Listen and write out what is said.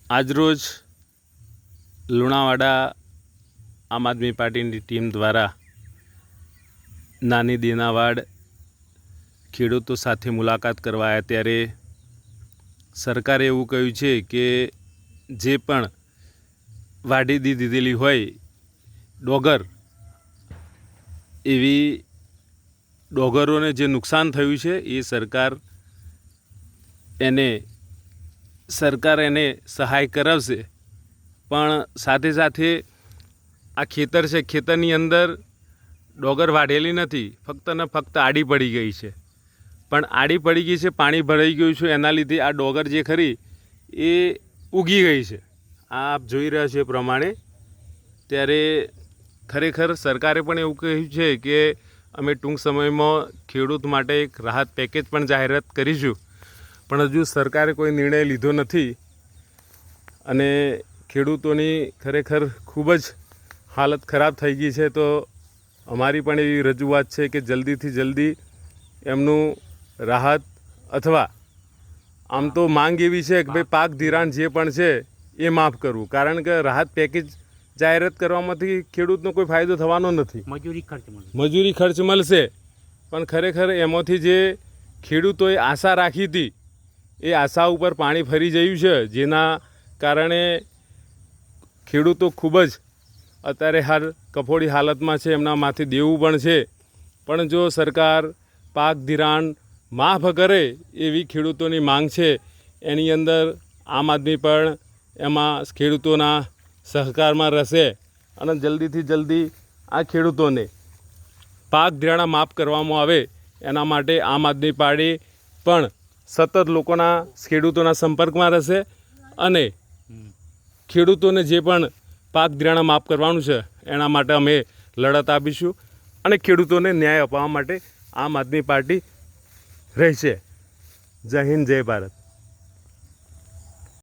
આજરોજ લુણાવાડા આમ આદમી પાર્ટીની ટીમ દ્વારા નાની દેનાવાડ ખેડૂતો સાથે મુલાકાત કરવા આવ્યા ત્યારે સરકારે એવું કહ્યું છે કે જે પણ વાઢી દીધેલી હોય ડોગર એવી ડોગરોને જે નુકસાન થયું છે એ સરકાર એને સહાય કરાવશે, પણ સાથે સાથે આ ખેતર છે, ખેતરની અંદર ડોગર વાઢેલી નથી, ફક્ત ને ફક્ત આડી પડી ગઈ છે. પણ આડી પડી ગઈ છે, પાણી ભરાઈ ગયું છે, એના લીધે આ ડોગર જે ખરી એ ઉગી ગઈ છે. આપ જોઈ રહ્યા છો એ પ્રમાણે. ત્યારે ખરેખર સરકારે પણ એવું કહ્યું છે કે અમે ટૂંક સમયમાં ખેડૂત માટે એક રાહત પેકેજ પણ જાહેરાત કરીશું, પણ હજુ સરકારે કોઈ નિર્ણય લીધો નથી અને ખેડૂતોની ખરેખર ખૂબ જ હાલત ખરાબ થઈ ગઈ છે. તો અમારી પણ એવી રજૂઆત છે કે જલ્દીથી જલ્દી એમનું રાહત અથવા આમ તો માંગ એવી છે કે ભાઈ પાક ધિરાણ જે પણ છે એ માફ કરવું, કારણ કે રાહત પેકેજ જાહેરાત કરવામાંથી ખેડૂતનો કોઈ ફાયદો થવાનો નથી. મજૂરી ખર્ચ મળશે, પણ ખરેખર એમાંથી જે ખેડૂતોએ આશા રાખી હતી એ આશા ઉપર પાણી ફરી ગયું છે, જેના કારણે ખેડૂતો ખૂબ જ અત્યારે હાલ કફોડી હાલતમાં છે, એમના માથે દેવું પણ છે. પણ જો સરકાર પાક ધિરાણ માફ કરે એવી ખેડૂતોની માંગ છે. એની અંદર આમ આદમી પણ એમાં ખેડૂતોના સહકારમાં રહેશે અને જલ્દીથી જલ્દી આ ખેડૂતોને પાક ધિરાણ માફ કરવામાં આવે એના માટે આમ આદમી પાર્ટી પણ સતત ખેડૂતોના સંપર્કમાં રહેશે અને ખેડૂતોને જે પણ પાક ધિરાણ માફ કરવાનું છે એના માટે અમે લડત આપીશું અને ખેડૂતોને ન્યાય અપાવવા માટે આમ આદમી પાર્ટી રહેશે. જય હિન્દ, જય ભારત.